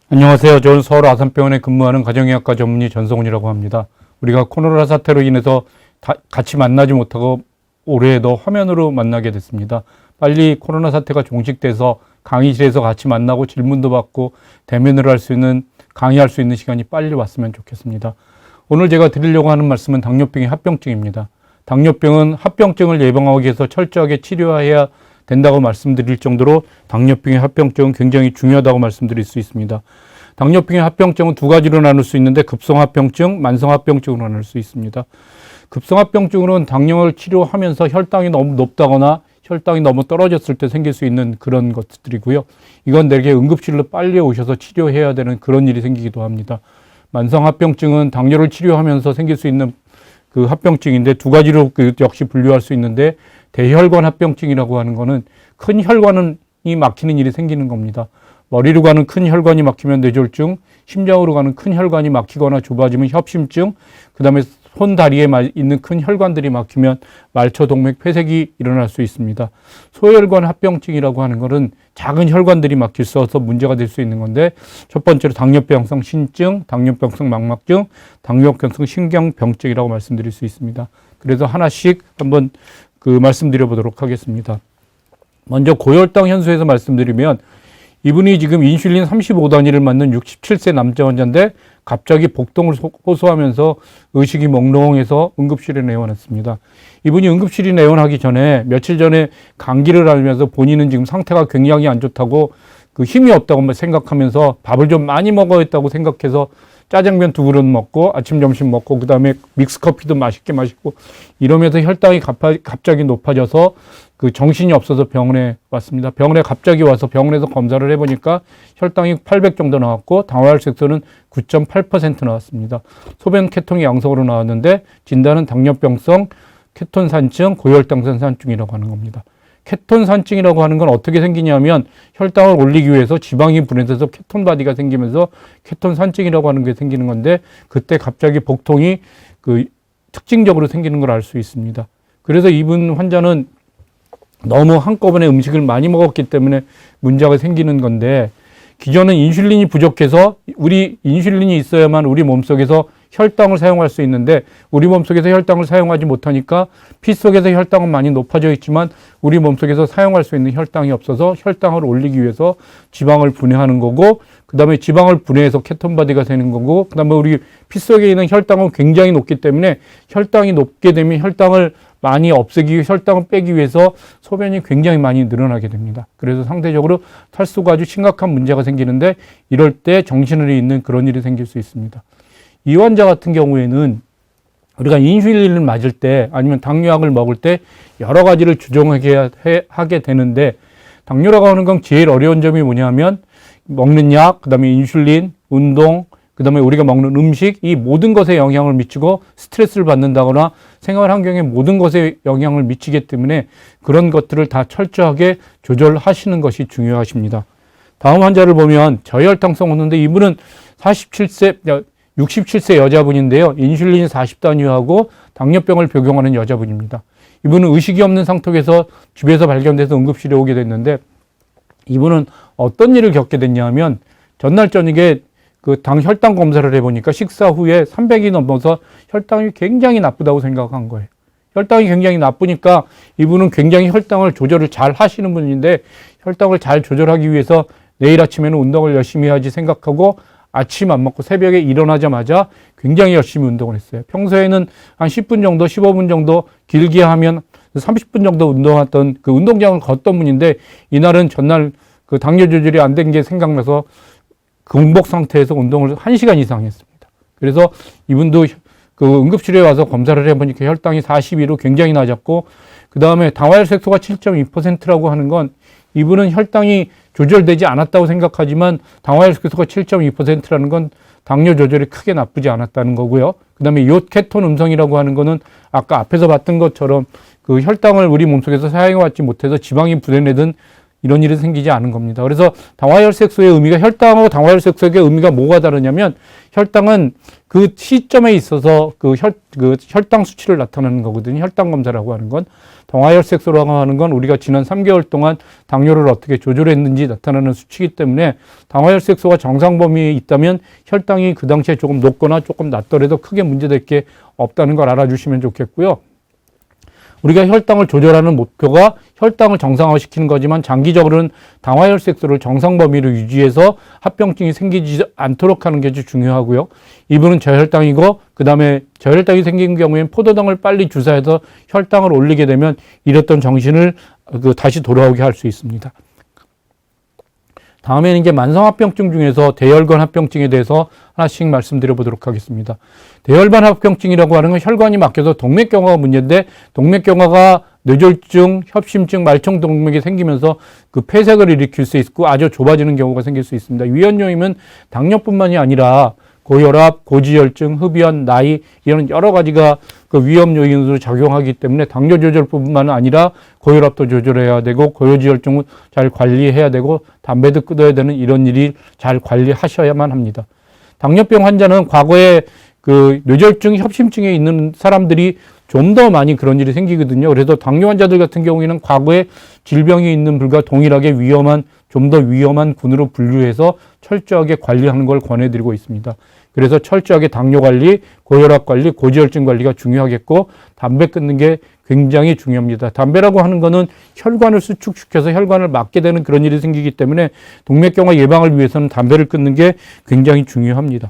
안녕하세요. 저는 서울 아산병원에 근무하는 가정의학과 전문의 전성훈이라고 합니다. 우리가 코로나 사태로 인해서 같이 만나지 못하고 올해에도 화면으로 만나게 됐습니다. 빨리 코로나 사태가 종식돼서 강의실에서 같이 만나고 질문도 받고 대면으로 할 수 있는, 강의할 수 있는 시간이 빨리 왔으면 좋겠습니다. 오늘 제가 드리려고 하는 말씀은 당뇨병의 합병증입니다. 당뇨병은 합병증을 예방하기 위해서 철저하게 치료해야 된다고 말씀드릴 정도로 당뇨병의 합병증은 굉장히 중요하다고 말씀드릴 수 있습니다. 당뇨병의 합병증은 두 가지로 나눌 수 있는데 급성합병증, 만성합병증으로 나눌 수 있습니다. 급성합병증으로는 당뇨를 치료하면서 혈당이 너무 높다거나 혈당이 너무 떨어졌을 때 생길 수 있는 그런 것들이고요. 이건 내게 응급실로 빨리 오셔서 치료해야 되는 그런 일이 생기기도 합니다. 만성합병증은 당뇨를 치료하면서 생길 수 있는 그 합병증인데 두 가지로 역시 분류할 수 있는데, 대혈관 합병증이라고 하는 거는 큰 혈관이 막히는 일이 생기는 겁니다. 머리로 가는 큰 혈관이 막히면 뇌졸중, 심장으로 가는 큰 혈관이 막히거나 좁아지면 협심증, 그 다음에 손, 다리에 있는 큰 혈관들이 막히면 말초동맥 폐색이 일어날 수 있습니다. 소혈관 합병증이라고 하는 것은 작은 혈관들이 막힐 수 있어서 문제가 될 수 있는 건데, 첫 번째로 당뇨병성 신증, 당뇨병성 망막증, 당뇨병성 신경병증이라고 말씀드릴 수 있습니다. 그래서 하나씩 한번 말씀드려 보도록 하겠습니다. 먼저 고혈당 현수에서 말씀드리면, 이분이 지금 인슐린 35단위를 맞는 67세 남자 환자인데 갑자기 복통을 호소하면서 의식이 몽롱해서 응급실에 내원했습니다. 이분이 응급실에 내원하기 전에 며칠 전에 감기를 앓으면서 본인은 지금 상태가 굉장히 안 좋다고 힘이 없다고 생각하면서 밥을 좀 많이 먹어야겠다고 생각해서 짜장면 2그릇 먹고 아침 점심 먹고 그 다음에 믹스커피도 맛있게 마시고 이러면서 혈당이 갑자기 높아져서 정신이 없어서 병원에 왔습니다. 병원에 갑자기 와서 병원에서 검사를 해보니까 혈당이 800 정도 나왔고 당화혈색소는 9.8% 나왔습니다. 소변 케톤이 양성으로 나왔는데 진단은 당뇨병성 케톤산증, 고혈당성산증이라고 하는 겁니다. 케톤산증이라고 하는 건 어떻게 생기냐면, 혈당을 올리기 위해서 지방이 분해돼서 케톤바디가 생기면서 케톤산증이라고 하는 게 생기는 건데, 그때 갑자기 복통이 특징적으로 생기는 걸 알 수 있습니다. 그래서 이분 환자는 너무 한꺼번에 음식을 많이 먹었기 때문에 문제가 생기는 건데, 기존은 인슐린이 부족해서 우리 인슐린이 있어야만 우리 몸속에서 혈당을 사용할 수 있는데, 우리 몸속에서 혈당을 사용하지 못하니까 피 속에서 혈당은 많이 높아져 있지만 우리 몸속에서 사용할 수 있는 혈당이 없어서 혈당을 올리기 위해서 지방을 분해하는 거고, 그 다음에 지방을 분해해서 케톤바디가 되는 거고, 그 다음에 우리 피 속에 있는 혈당은 굉장히 높기 때문에 혈당이 높게 되면 혈당을 많이 없애기, 혈당을 빼기 위해서 소변이 굉장히 많이 늘어나게 됩니다. 그래서 상대적으로 탈수가 아주 심각한 문제가 생기는데, 이럴 때 정신을 잃는 그런 일이 생길 수 있습니다. 이 환자 같은 경우에는 우리가 인슐린을 맞을 때 아니면 당뇨약을 먹을 때 여러 가지를 조정하게 하게 되는데, 당뇨라고 하는 건 제일 어려운 점이 뭐냐면 먹는 약, 그 다음에 인슐린, 운동, 그 다음에 우리가 먹는 음식, 이 모든 것에 영향을 미치고 스트레스를 받는다거나 생활 환경에 모든 것에 영향을 미치기 때문에 그런 것들을 다 철저하게 조절하시는 것이 중요하십니다. 다음 환자를 보면 저혈당성 호르몬인데, 이분은 67세 여자분인데요. 인슐린이 40단위하고 당뇨병을 복용하는 여자분입니다. 이분은 의식이 없는 상태에서 집에서 발견돼서 응급실에 오게 됐는데, 이분은 어떤 일을 겪게 됐냐 하면, 전날 저녁에 혈당 검사를 해보니까 식사 후에 300이 넘어서 혈당이 굉장히 나쁘다고 생각한 거예요. 혈당이 굉장히 나쁘니까 이분은 굉장히 혈당을 조절을 잘 하시는 분인데, 혈당을 잘 조절하기 위해서 내일 아침에는 운동을 열심히 해야지 생각하고 아침 안 먹고 새벽에 일어나자마자 굉장히 열심히 운동을 했어요. 평소에는 한 10분 정도, 15분 정도, 길게 하면 30분 정도 운동했던 운동장을 걷던 분인데, 이날은 전날 당뇨 조절이 안 된 게 생각나서 공복 상태에서 운동을 1시간 이상 했습니다. 그래서 이분도 응급실에 와서 검사를 해보니까 혈당이 42로 굉장히 낮았고, 그 다음에 당화혈색소가 7.2%라고 하는 건, 이분은 혈당이 조절되지 않았다고 생각하지만 당화혈색소가 7.2%라는 건 당뇨 조절이 크게 나쁘지 않았다는 거고요. 그 다음에 요케톤 음성이라고 하는 거는 아까 앞에서 봤던 것처럼 혈당을 우리 몸속에서 사용하지 못해서 지방이 분해되던 이런 일이 생기지 않은 겁니다. 그래서 당화혈색소의 의미가 혈당하고 당화혈색소의 의미가 뭐가 다르냐면 혈당은 그 시점에 있어서 그 혈당 수치를 나타내는 거거든요. 혈당 검사라고 하는 건. 당화혈색소라고 하는 건 우리가 지난 3개월 동안 당뇨를 어떻게 조절했는지 나타나는 수치이기 때문에 당화혈색소가 정상 범위에 있다면 혈당이 그 당시에 조금 높거나 조금 낮더라도 크게 문제될 게 없다는 걸 알아주시면 좋겠고요. 우리가 혈당을 조절하는 목표가 혈당을 정상화시키는 거지만 장기적으로는 당화혈색소를 정상 범위로 유지해서 합병증이 생기지 않도록 하는 게 아주 중요하고요. 이분은 저혈당이고 그다음에 저혈당이 생긴 경우에는 포도당을 빨리 주사해서 혈당을 올리게 되면 잃었던 정신을 다시 돌아오게 할 수 있습니다. 다음에는 이제 만성합병증 중에서 대혈관 합병증에 대해서 하나씩 말씀드려 보도록 하겠습니다. 대혈관 합병증이라고 하는 건 혈관이 막혀서 동맥경화가 문제인데 동맥경화가 뇌졸중, 협심증, 말청동맥이 생기면서 그 폐색을 일으킬 수 있고 아주 좁아지는 경우가 생길 수 있습니다. 위험 요인은 당뇨뿐만이 아니라 고혈압, 고지혈증, 흡연, 나이 이런 여러 가지가 그 위험 요인으로 작용하기 때문에 당뇨 조절뿐만 아니라 고혈압도 조절해야 되고 고지혈증은 잘 관리해야 되고 담배도 끊어야 되는 이런 일이 잘 관리하셔야만 합니다. 당뇨병 환자는 과거에 그 뇌졸중, 협심증에 있는 사람들이 좀 더 많이 그런 일이 생기거든요. 그래서 당뇨 환자들 같은 경우에는 과거에 질병이 있는 분과 동일하게 위험한, 좀 더 위험한 군으로 분류해서 철저하게 관리하는 걸 권해드리고 있습니다. 그래서 철저하게 당뇨 관리, 고혈압 관리, 고지혈증 관리가 중요하겠고 담배 끊는 게 굉장히 중요합니다. 담배라고 하는 거는 혈관을 수축시켜서 혈관을 막게 되는 그런 일이 생기기 때문에 동맥경화 예방을 위해서는 담배를 끊는 게 굉장히 중요합니다.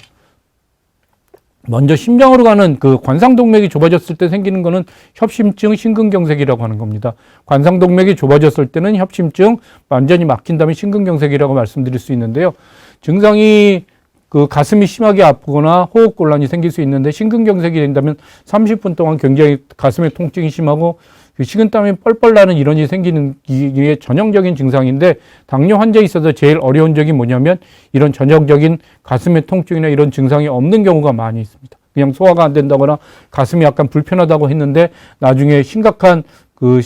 먼저 심장으로 가는 그 관상동맥이 좁아졌을 때 생기는 거는 협심증, 심근경색이라고 하는 겁니다. 관상동맥이 좁아졌을 때는 협심증, 완전히 막힌 다음에 심근경색이라고 말씀드릴 수 있는데요. 증상이 그 가슴이 심하게 아프거나 호흡곤란이 생길 수 있는데 심근경색이 된다면 30분 동안 굉장히 가슴에 통증이 심하고 식은땀이 뻘뻘 나는 이런 일이 생기는 게 전형적인 증상인데 당뇨 환자에 있어서 제일 어려운 적이 뭐냐면 이런 전형적인 가슴의 통증이나 이런 증상이 없는 경우가 많이 있습니다. 그냥 소화가 안 된다거나 가슴이 약간 불편하다고 했는데 나중에 심각한 그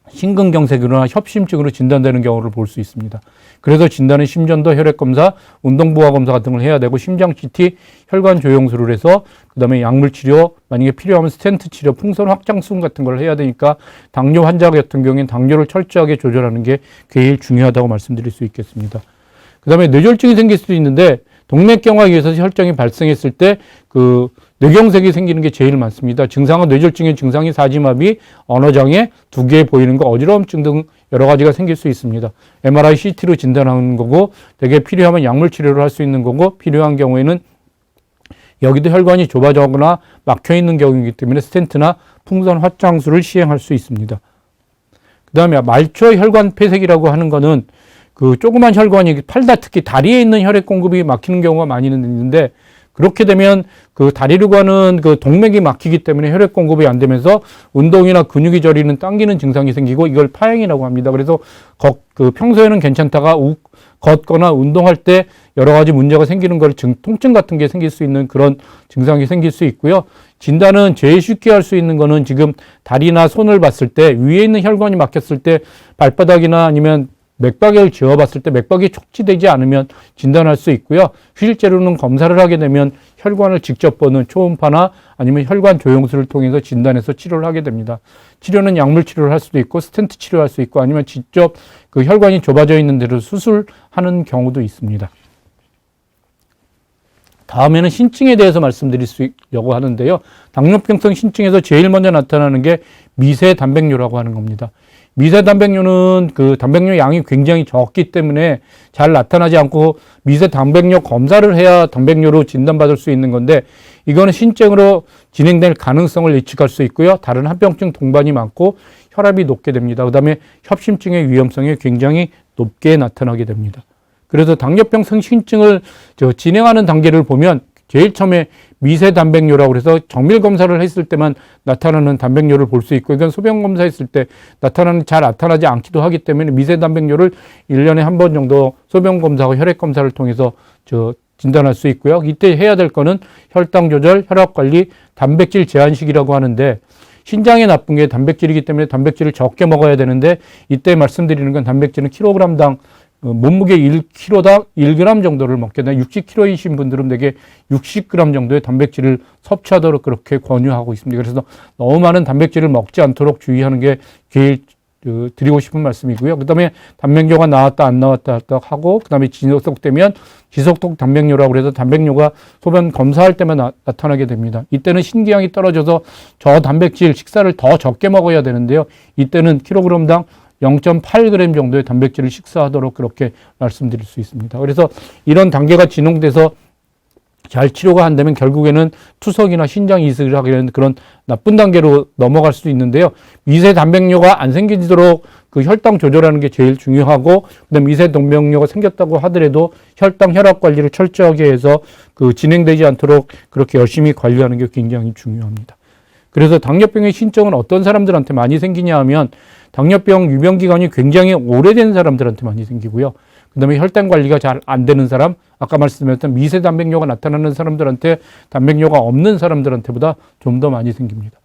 심근경색으로나 협심증으로 진단되는 경우를 볼 수 있습니다. 그래서 진단은 심전도, 혈액검사, 운동부하검사 같은 걸 해야 되고 심장 CT, 혈관 조영술을 해서 그다음에 약물치료, 만약에 필요하면 스텐트 치료, 풍선 확장술 같은 걸 해야 되니까 당뇨 환자 같은 경우에는 당뇨를 철저하게 조절하는 게 제일 중요하다고 말씀드릴 수 있겠습니다. 그다음에 뇌졸중이 생길 수도 있는데 동맥경화에 의해서 혈증이 발생했을 때 그 뇌경색이 생기는 게 제일 많습니다. 증상은 뇌졸중의 증상이 사지마비, 언어장애, 두 개 보이는 거, 어지러움증 등 여러 가지가 생길 수 있습니다. MRI, CT로 진단하는 거고 되게 필요하면 약물 치료를 할 수 있는 거고 필요한 경우에는 여기도 혈관이 좁아져거나 막혀 있는 경우이기 때문에 스텐트나 풍선 확장술을 시행할 수 있습니다. 그 다음에 말초 혈관 폐색이라고 하는 거는 그 조그만 혈관이 팔다 특히 다리에 있는 혈액 공급이 막히는 경우가 많이 있는데 그렇게 되면 그 다리로 가는 그 동맥이 막히기 때문에 혈액 공급이 안 되면서 운동이나 근육이 저리는 당기는 증상이 생기고 이걸 파행이라고 합니다. 그래서 평소에는 괜찮다가 걷거나 운동할 때 여러 가지 문제가 생기는 걸 통증 같은 게 생길 수 있는 그런 증상이 생길 수 있고요. 진단은 제일 쉽게 할 수 있는 거는 지금 다리나 손을 봤을 때 위에 있는 혈관이 막혔을 때 발바닥이나 아니면 맥박을 지어봤을 때 맥박이 촉지되지 않으면 진단할 수 있고요. 실제로는 검사를 하게 되면 혈관을 직접 보는 초음파나 아니면 혈관 조영술을 통해서 진단해서 치료를 하게 됩니다. 치료는 약물 치료를 할 수도 있고 스텐트 치료할 수 있고 아니면 직접 그 혈관이 좁아져 있는 데로 수술하는 경우도 있습니다. 다음에는 신증에 대해서 말씀드리려고 하는데요. 당뇨병성 신증에서 제일 먼저 나타나는 게 미세 단백뇨라고 하는 겁니다. 미세 단백뇨는 그 단백뇨 양이 굉장히 적기 때문에 잘 나타나지 않고 미세 단백뇨 검사를 해야 단백뇨로 진단받을 수 있는 건데 이거는 신증으로 진행될 가능성을 예측할 수 있고요. 다른 합병증 동반이 많고 혈압이 높게 됩니다. 그다음에 협심증의 위험성이 굉장히 높게 나타나게 됩니다. 그래서 당뇨병 신증을 진행하는 단계를 보면 제일 처음에 미세 단백뇨라고 해서 정밀 검사를 했을 때만 나타나는 단백뇨를 볼 수 있고 이건 소변 검사했을 때 잘 나타나지 않기도 하기 때문에 미세 단백뇨를 1년에 한 번 정도 소변 검사하고 혈액 검사를 통해서 진단할 수 있고요. 이때 해야 될 거는 혈당 조절, 혈압 관리, 단백질 제한식이라고 하는데 신장에 나쁜 게 단백질이기 때문에 단백질을 적게 먹어야 되는데 이때 말씀드리는 건 단백질은 킬로그램당 몸무게 1kg당 1g 정도를 먹게 되나 60kg이신 분들은 되게 60g 정도의 단백질을 섭취하도록 그렇게 권유하고 있습니다. 그래서 너무 많은 단백질을 먹지 않도록 주의하는 게 제일 드리고 싶은 말씀이고요. 그 다음에 단백뇨가 나왔다 안 나왔다 하고 그 다음에 지속되면 지속독 단백뇨라고 해서 단백뇨가 소변 검사할 때만 나타나게 됩니다. 이때는 신기량이 떨어져서 저 단백질 식사를 더 적게 먹어야 되는데요. 이때는 킬로그램당 0.8g 정도의 단백질을 식사하도록 그렇게 말씀드릴 수 있습니다. 그래서 이런 단계가 진행돼서 잘 치료가 안 되면 결국에는 투석이나 신장 이식을 하게 되는 그런 나쁜 단계로 넘어갈 수 있는데요. 미세 단백뇨가 안 생기도록 그 혈당 조절하는 게 제일 중요하고, 그다음에 미세 단백뇨가 생겼다고 하더라도 혈당 혈압 관리를 철저하게 해서 그 진행되지 않도록 그렇게 열심히 관리하는 게 굉장히 중요합니다. 그래서 당뇨병의 신증은 어떤 사람들한테 많이 생기냐 하면 당뇨병 유병 기간이 굉장히 오래된 사람들한테 많이 생기고요. 그 다음에 혈당 관리가 잘 안 되는 사람, 아까 말씀드렸던 미세 단백뇨가 나타나는 사람들한테 단백뇨가 없는 사람들한테보다 좀 더 많이 생깁니다.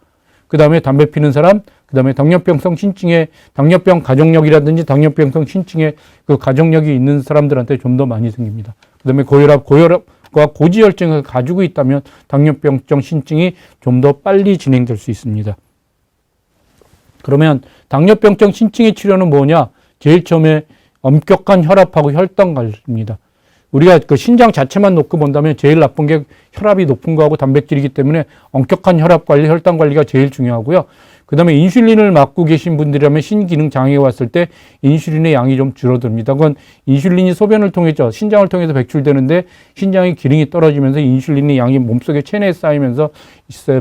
그 다음에 담배 피는 사람, 그 다음에 당뇨병성 신증에 당뇨병 가족력이라든지 당뇨병성 신증에 그 가족력이 있는 사람들한테 좀 더 많이 생깁니다. 그 다음에 고혈압과 고지혈증을 가지고 있다면 당뇨병성 신증이 좀 더 빨리 진행될 수 있습니다. 그러면 당뇨병성 신증의 치료는 뭐냐? 제일 처음에 엄격한 혈압하고 혈당 관리입니다. 우리가 그 신장 자체만 놓고 본다면 제일 나쁜 게 혈압이 높은 거하고 단백질이기 때문에 엄격한 혈압 관리, 혈당 관리가 제일 중요하고요. 그 다음에 인슐린을 맞고 계신 분들이라면 신기능 장애가 왔을 때 인슐린의 양이 좀 줄어듭니다. 그건 인슐린이 소변을 통해서 신장을 통해서 배출되는데 신장의 기능이 떨어지면서 인슐린의 양이 몸속에 체내에 쌓이면서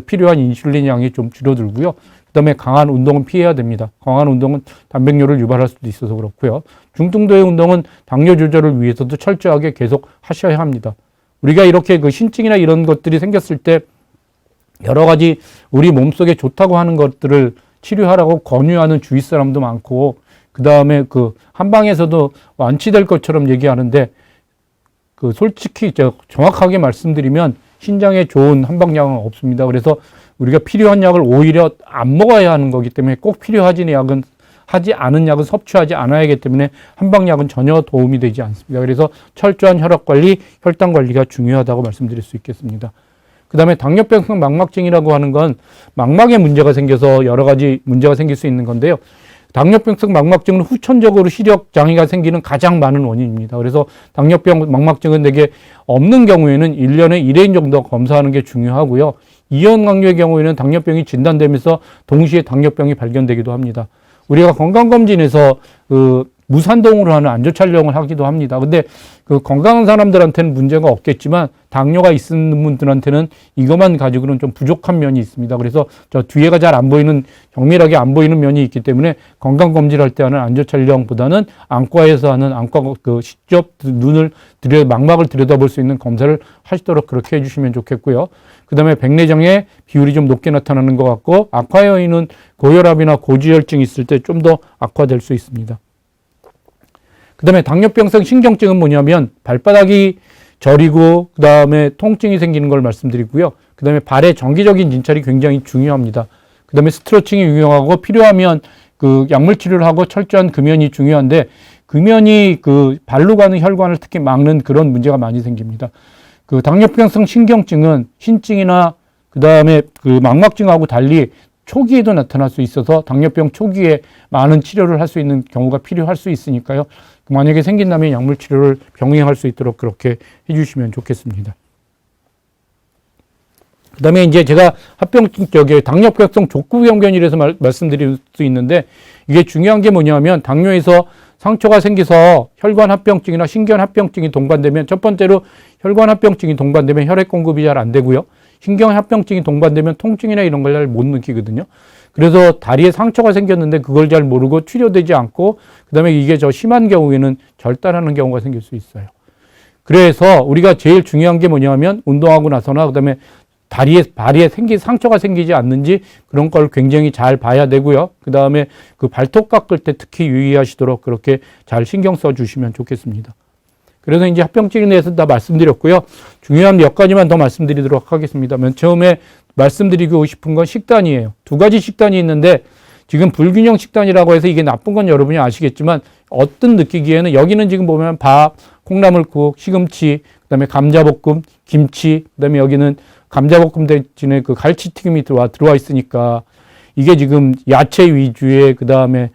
필요한 인슐린 양이 좀 줄어들고요. 그 다음에 강한 운동은 피해야 됩니다. 강한 운동은 단백뇨를 유발할 수도 있어서 그렇고요. 중등도의 운동은 당뇨 조절을 위해서도 철저하게 계속 하셔야 합니다. 우리가 이렇게 그 신증이나 이런 것들이 생겼을 때 여러 가지 우리 몸속에 좋다고 하는 것들을 치료하라고 권유하는 주위 사람도 많고, 그 다음에 그 한방에서도 완치될 것처럼 얘기하는데, 그 솔직히 정확하게 말씀드리면 신장에 좋은 한방약은 없습니다. 그래서 우리가 필요한 약을 오히려 안 먹어야 하는 거기 때문에 꼭 필요하지 약은 하지 않은 약은 섭취하지 않아야 하기 때문에 한방약은 전혀 도움이 되지 않습니다. 그래서 철저한 혈압 관리, 혈당 관리가 중요하다고 말씀드릴 수 있겠습니다. 그 다음에 당뇨병성 망막증이라고 하는 건 망막에 문제가 생겨서 여러 가지 문제가 생길 수 있는 건데요. 당뇨병성 망막증은 후천적으로 시력 장애가 생기는 가장 많은 원인입니다. 그래서 당뇨병 망막증은 되게 없는 경우에는 1년에 1회 정도 검사하는 게 중요하고요. 이형강류의 경우에는 당뇨병이 진단되면서 동시에 당뇨병이 발견되기도 합니다. 우리가 건강검진에서 무산동으로 하는 안조 촬영을 하기도 합니다. 근데 그 건강한 사람들한테는 문제가 없겠지만 당뇨가 있는 분들한테는 이것만 가지고는 좀 부족한 면이 있습니다. 그래서 저 뒤에가 잘 안 보이는, 경밀하게 안 보이는 면이 있기 때문에 건강검진할 때 하는 안조 촬영보다는 안과에서 하는 안과 직접 망막을 들여다볼 수 있는 검사를 하시도록 그렇게 해주시면 좋겠고요. 그 다음에 백내장의 비율이 좀 높게 나타나는 것 같고, 악화 요인은 고혈압이나 고지혈증이 있을 때 좀 더 악화될 수 있습니다. 그 다음에 당뇨병성 신경증은 뭐냐면 발바닥이 저리고 그 다음에 통증이 생기는 걸 말씀드리고요. 그 다음에 발의 정기적인 진찰이 굉장히 중요합니다. 그 다음에 스트레칭이 유용하고 필요하면 그 약물 치료를 하고 철저한 금연이 중요한데, 금연이 그 발로 가는 혈관을 특히 막는 그런 문제가 많이 생깁니다. 그 당뇨병성 신경증은 신증이나 그 다음에 그 망막증하고 달리 초기에도 나타날 수 있어서 당뇨병 초기에 많은 치료를 할 수 있는 경우가 필요할 수 있으니까요. 만약에 생긴다면 약물 치료를 병행할 수 있도록 그렇게 해주시면 좋겠습니다. 그 다음에 이제 제가 당뇨병성 족구경변이라서 말씀드릴 수 있는데, 이게 중요한 게 뭐냐면 당뇨에서 상처가 생겨서 혈관 합병증이나 신경 합병증이 동반되면, 첫 번째로 혈관 합병증이 동반되면 혈액 공급이 잘 안 되고요. 신경 합병증이 동반되면 통증이나 이런 걸 잘 못 느끼거든요. 그래서 다리에 상처가 생겼는데 그걸 잘 모르고 치료되지 않고, 그 다음에 이게 심한 경우에는 절단하는 경우가 생길 수 있어요. 그래서 우리가 제일 중요한 게 뭐냐면 운동하고 나서나 그 다음에 발에 상처가 생기지 않는지 그런 걸 굉장히 잘 봐야 되고요. 그 다음에 그 발톱 깎을 때 특히 유의하시도록 그렇게 잘 신경 써 주시면 좋겠습니다. 그래서 이제 합병증에 대해서 다 말씀드렸고요. 중요한 몇 가지만 더 말씀드리도록 하겠습니다. 맨 처음에 말씀드리고 싶은 건 식단이에요. 두 가지 식단이 있는데 지금 불균형 식단이라고 해서 이게 나쁜 건 여러분이 아시겠지만 어떤 느끼기에는 여기는 지금 보면 밥, 콩나물국, 시금치, 그다음에 감자볶음, 김치, 그다음에 여기는 감자볶음 대신에 그 갈치튀김이 들어와 있으니까 이게 지금 야채 위주의 그다음에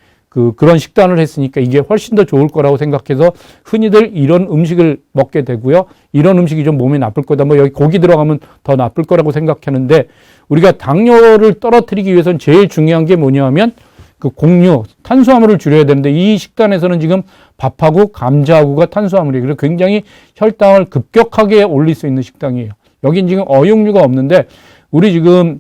그런 식단을 했으니까 이게 훨씬 더 좋을 거라고 생각해서 흔히들 이런 음식을 먹게 되고요. 이런 음식이 좀 몸에 나쁠 거다. 뭐 여기 고기 들어가면 더 나쁠 거라고 생각하는데 우리가 당뇨를 떨어뜨리기 위해서는 제일 중요한 게 뭐냐면 그 곡류, 탄수화물을 줄여야 되는데 이 식단에서는 지금 밥하고 감자하고가 탄수화물이에요. 그래서 굉장히 혈당을 급격하게 올릴 수 있는 식당이에요. 여긴 지금 어육류가 없는데 우리 지금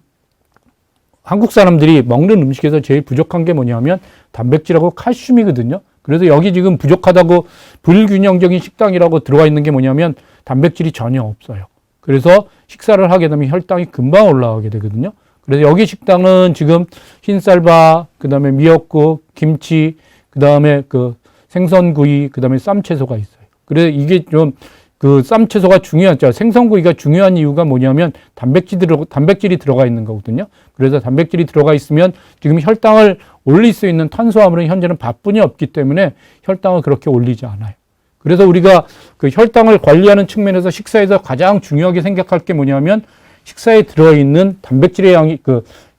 한국 사람들이 먹는 음식에서 제일 부족한 게 뭐냐면 단백질하고 칼슘이거든요. 그래서 여기 지금 부족하다고 불균형적인 식당이라고 들어와 있는 게 뭐냐면 단백질이 전혀 없어요. 그래서 식사를 하게 되면 혈당이 금방 올라가게 되거든요. 그래서 여기 식당은 지금 흰쌀밥, 그 다음에 미역국, 김치, 그 다음에 그 생선구이, 그 다음에 쌈채소가 있어요. 그래서 이게 좀 그 쌈채소가 중요하죠. 생선구이가 중요한 이유가 뭐냐면 단백질이 들어가 있는 거거든요. 그래서 단백질이 들어가 있으면 지금 혈당을 올릴 수 있는 탄수화물은 현재는 밥뿐이 없기 때문에 혈당을 그렇게 올리지 않아요. 그래서 우리가 그 혈당을 관리하는 측면에서 식사에서 가장 중요하게 생각할 게 뭐냐면 식사에 들어있는 단백질의 양이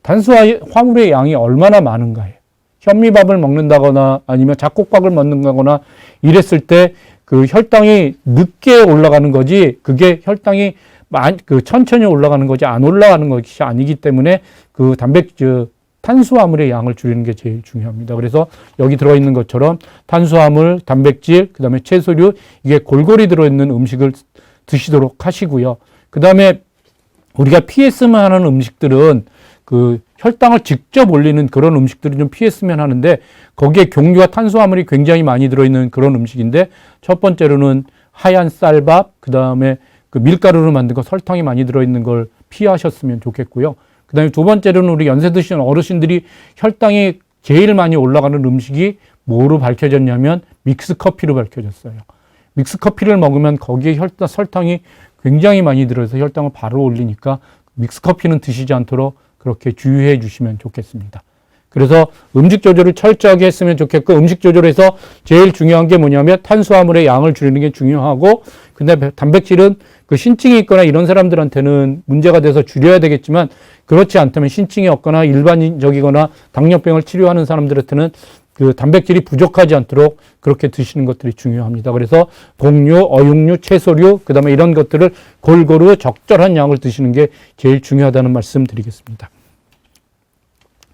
탄수화물의 양이 얼마나 많은가예요. 현미밥을 먹는다거나 아니면 잡곡밥을 먹는다거나 이랬을 때 그 혈당이 늦게 올라가는 거지 그게 혈당이 천천히 올라가는 거지 안 올라가는 것이 아니기 때문에 그 탄수화물의 양을 줄이는 게 제일 중요합니다. 그래서 여기 들어있는 것처럼 탄수화물, 단백질, 그 다음에 채소류 이게 골고루 들어있는 음식을 드시도록 하시고요. 그 다음에 우리가 피했으면 하는 음식들은 그 혈당을 직접 올리는 그런 음식들을 좀 피했으면 하는데 거기에 종류와 탄수화물이 굉장히 많이 들어있는 그런 음식인데 첫 번째로는 하얀 쌀밥, 그 다음에 그 밀가루로 만든 거 설탕이 많이 들어있는 걸 피하셨으면 좋겠고요. 그 다음에 두 번째로는 우리 연세 드시는 어르신들이 혈당이 제일 많이 올라가는 음식이 뭐로 밝혀졌냐면 믹스커피로 밝혀졌어요. 믹스커피를 먹으면 거기에 설탕이 굉장히 많이 들어서 혈당을 바로 올리니까 믹스커피는 드시지 않도록 그렇게 주의해 주시면 좋겠습니다. 그래서 음식 조절을 철저하게 했으면 좋겠고 음식 조절에서 제일 중요한 게 뭐냐면 탄수화물의 양을 줄이는 게 중요하고 근데 단백질은 그 신증이 있거나 이런 사람들한테는 문제가 돼서 줄여야 되겠지만 그렇지 않다면 신증이 없거나 일반적이거나 당뇨병을 치료하는 사람들한테는 그 단백질이 부족하지 않도록 그렇게 드시는 것들이 중요합니다. 그래서 곡류, 어육류, 채소류, 그 다음에 이런 것들을 골고루 적절한 양을 드시는 게 제일 중요하다는 말씀 드리겠습니다.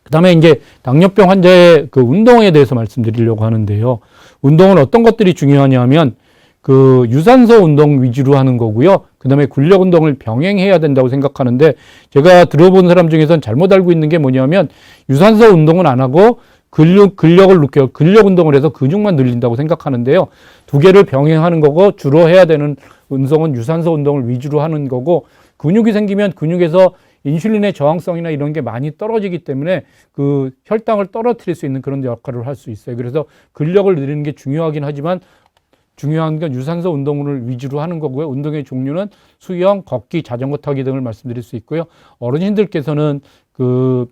그 다음에 이제 당뇨병 환자의 그 운동에 대해서 말씀드리려고 하는데요. 운동은 어떤 것들이 중요하냐면 그 유산소 운동 위주로 하는 거고요. 그 다음에 근력 운동을 병행해야 된다고 생각하는데 제가 들어본 사람 중에서는 잘못 알고 있는 게 뭐냐면 유산소 운동은 안 하고 근력을 느껴요. 근력 운동을 해서 근육만 늘린다고 생각하는데요. 두 개를 병행하는 거고 주로 해야 되는 운동은 유산소 운동을 위주로 하는 거고 근육이 생기면 근육에서 인슐린의 저항성이나 이런 게 많이 떨어지기 때문에 그 혈당을 떨어뜨릴 수 있는 그런 역할을 할 수 있어요. 그래서 근력을 늘리는 게 중요하긴 하지만 중요한 건 유산소 운동을 위주로 하는 거고요. 운동의 종류는 수영, 걷기, 자전거 타기 등을 말씀드릴 수 있고요. 어르신들께서는 그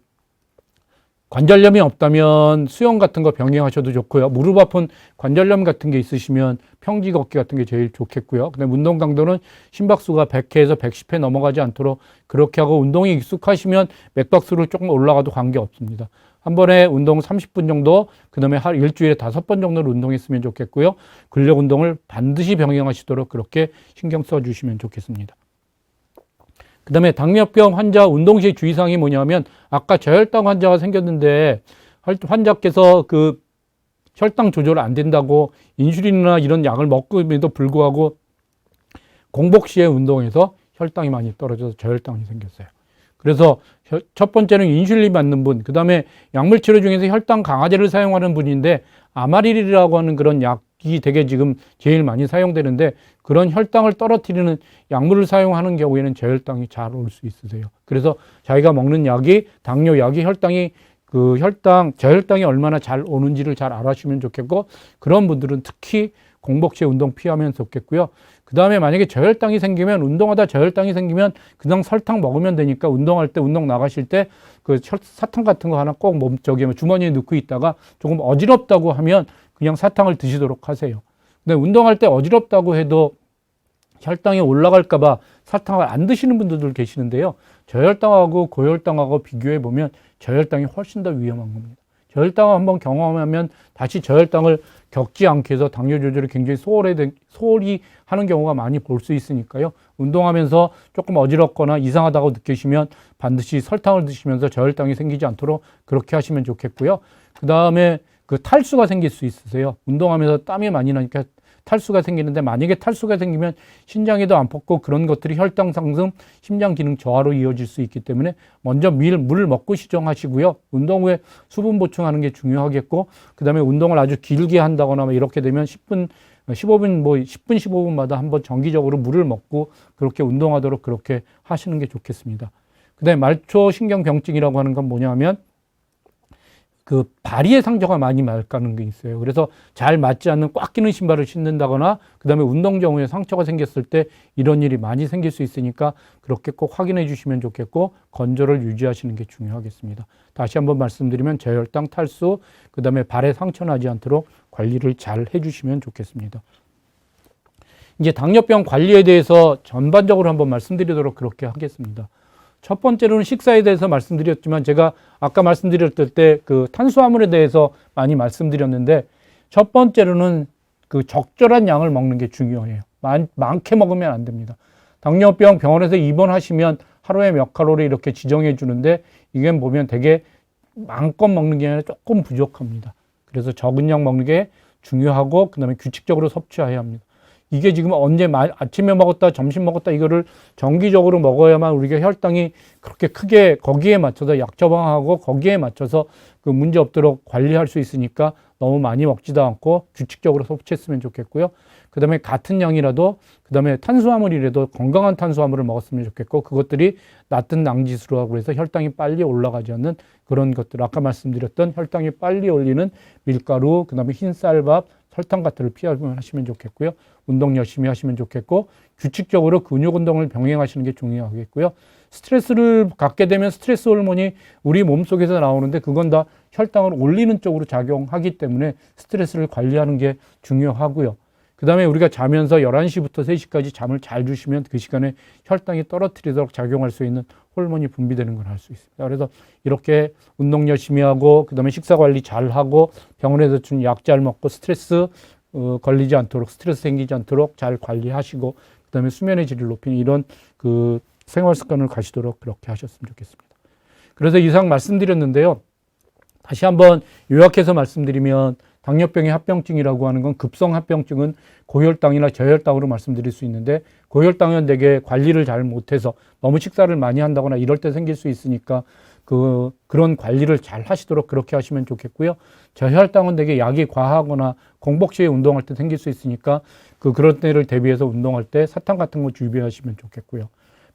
관절염이 없다면 수영 같은 거 병행하셔도 좋고요. 무릎 아픈 관절염 같은 게 있으시면 평지 걷기 같은 게 제일 좋겠고요. 근데 운동 강도는 심박수가 100회에서 110회 넘어가지 않도록 그렇게 하고 운동이 익숙하시면 맥박수를 조금 올라가도 관계 없습니다. 한 번에 운동 30분 정도, 그 다음에 일주일에 5번 정도를 운동했으면 좋겠고요. 근력 운동을 반드시 병행하시도록 그렇게 신경 써주시면 좋겠습니다. 그 다음에 당뇨병 환자 운동 시 주의사항이 뭐냐면 아까 저혈당 환자가 생겼는데 환자께서 그 혈당 조절 안 된다고 인슐린이나 이런 약을 먹음에도 불구하고 공복 시에 운동해서 혈당이 많이 떨어져서 저혈당이 생겼어요. 그래서 첫 번째는 인슐린 맞는 분, 그 다음에 약물 치료 중에서 혈당 강화제를 사용하는 분인데 아마릴이라고 하는 그런 약이 되게 지금 제일 많이 사용되는데 그런 혈당을 떨어뜨리는 약물을 사용하는 경우에는 저혈당이 잘 올 수 있으세요. 그래서 자기가 먹는 약이 당뇨 약이 저혈당이 얼마나 잘 오는지를 잘 알아주시면 좋겠고 그런 분들은 특히 공복 시에 운동 피하면 좋겠고요. 그 다음에 만약에 저혈당이 생기면, 운동하다 저혈당이 생기면 그냥 설탕 먹으면 되니까 운동할 때, 운동 나가실 때 그 사탕 같은 거 하나 꼭 몸쪽에 주머니에 넣고 있다가 조금 어지럽다고 하면 그냥 사탕을 드시도록 하세요. 근데 운동할 때 어지럽다고 해도 혈당이 올라갈까봐 사탕을 안 드시는 분들도 계시는데요. 저혈당하고 고혈당하고 비교해 보면 저혈당이 훨씬 더 위험한 겁니다. 저혈당을 한번 경험하면 다시 저혈당을 겪지 않게 해서 당뇨 조절이 굉장히 소홀히 하는 경우가 많이 볼 수 있으니까요. 운동하면서 조금 어지럽거나 이상하다고 느끼시면 반드시 설탕을 드시면서 저혈당이 생기지 않도록 그렇게 하시면 좋겠고요. 그 다음에 그 탈수가 생길 수 있으세요. 운동하면서 땀이 많이 나니까 탈수가 생기는데, 만약에 탈수가 생기면 신장에도 안 뽑고 그런 것들이 혈당 상승, 심장 기능 저하로 이어질 수 있기 때문에 먼저 물을 먹고 시정하시고요. 운동 후에 수분 보충하는 게 중요하겠고, 그 다음에 운동을 아주 길게 한다거나 이렇게 되면 10분, 15분, 10분, 15분마다 한번 정기적으로 물을 먹고 그렇게 운동하도록 그렇게 하시는 게 좋겠습니다. 그 다음에 말초신경병증이라고 하는 건 뭐냐 하면 그 발이의 상처가 많이 맑가는 게 있어요. 그래서 잘 맞지 않는 꽉 끼는 신발을 신는다거나 그 다음에 운동 경우에 상처가 생겼을 때 이런 일이 많이 생길 수 있으니까 그렇게 꼭 확인해 주시면 좋겠고, 건조를 유지하시는 게 중요하겠습니다. 다시 한번 말씀드리면 저혈당, 탈수, 그 다음에 발에 상처 나지 않도록 관리를 잘 해주시면 좋겠습니다. 이제 당뇨병 관리에 대해서 전반적으로 한번 말씀드리도록 그렇게 하겠습니다. 첫 번째로는 식사에 대해서 말씀드렸지만, 제가 아까 말씀드렸을 때 그 탄수화물에 대해서 많이 말씀드렸는데, 첫 번째로는 그 적절한 양을 먹는 게 중요해요. 많게 먹으면 안 됩니다. 당뇨병 병원에서 입원하시면 하루에 몇 칼로리 이렇게 지정해 주는데, 이게 보면 되게 마음껏 먹는 게 아니라 조금 부족합니다. 그래서 적은 양 먹는 게 중요하고, 그 다음에 규칙적으로 섭취해야 합니다. 이게 지금 언제 아침에 먹었다, 점심 먹었다, 이거를 정기적으로 먹어야만 우리가 혈당이 그렇게 크게 거기에 맞춰서 약 처방하고 거기에 맞춰서 그 문제 없도록 관리할 수 있으니까 너무 많이 먹지도 않고 규칙적으로 섭취했으면 좋겠고요. 그 다음에 같은 양이라도, 그 다음에 탄수화물이라도 건강한 탄수화물을 먹었으면 좋겠고, 그것들이 낮은 낭지수라고 해서 혈당이 빨리 올라가지 않는 그런 것들, 아까 말씀드렸던 혈당이 빨리 올리는 밀가루, 그 다음에 흰쌀밥, 설탕 같은 걸 피하시면 좋겠고요. 운동 열심히 하시면 좋겠고, 규칙적으로 근육 운동을 병행하시는 게 중요하겠고요. 스트레스를 갖게 되면 스트레스 호르몬이 우리 몸속에서 나오는데, 그건 다 혈당을 올리는 쪽으로 작용하기 때문에 스트레스를 관리하는 게 중요하고요. 그 다음에 우리가 자면서 11시부터 3시까지 잠을 잘 주시면 그 시간에 혈당이 떨어뜨리도록 작용할 수 있는 호르몬이 분비되는 걸 알 수 있습니다. 그래서 이렇게 운동 열심히 하고, 그 다음에 식사 관리 잘 하고, 병원에서 준 약 잘 먹고, 스트레스 걸리지 않도록, 스트레스 생기지 않도록 잘 관리하시고, 그 다음에 수면의 질을 높이는 이런 그 생활 습관을 가시도록 그렇게 하셨으면 좋겠습니다. 그래서 이상 말씀드렸는데요. 다시 한번 요약해서 말씀드리면, 당뇨병의 합병증이라고 하는 건, 급성 합병증은 고혈당이나 저혈당으로 말씀드릴 수 있는데, 고혈당은 되게 관리를 잘 못해서 너무 식사를 많이 한다거나 이럴 때 생길 수 있으니까 그런 관리를 잘 하시도록 그렇게 하시면 좋겠고요. 저혈당은 되게 약이 과하거나 공복 시에 운동할 때 생길 수 있으니까 그런 때를 대비해서 운동할 때 사탕 같은 거 주의하시면 좋겠고요.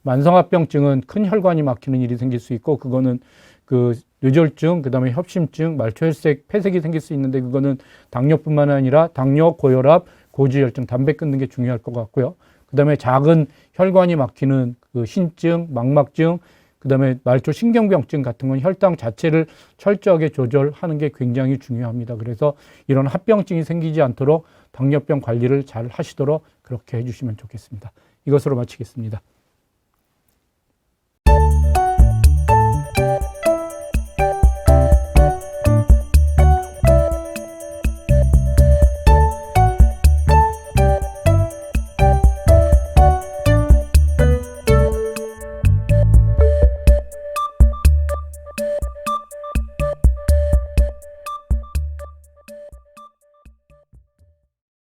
만성합병증은 큰 혈관이 막히는 일이 생길 수 있고, 그거는 그 뇌졸중, 그 다음에 협심증, 말초혈색, 폐색이 생길 수 있는데, 그거는 당뇨뿐만 아니라 당뇨, 고혈압, 고지혈증, 담배 끊는 게 중요할 것 같고요. 그 다음에 작은 혈관이 막히는 그 신증, 망막증, 그 다음에 말초신경병증 같은 건 혈당 자체를 철저하게 조절하는 게 굉장히 중요합니다. 그래서 이런 합병증이 생기지 않도록 당뇨병 관리를 잘 하시도록 그렇게 해주시면 좋겠습니다. 이것으로 마치겠습니다.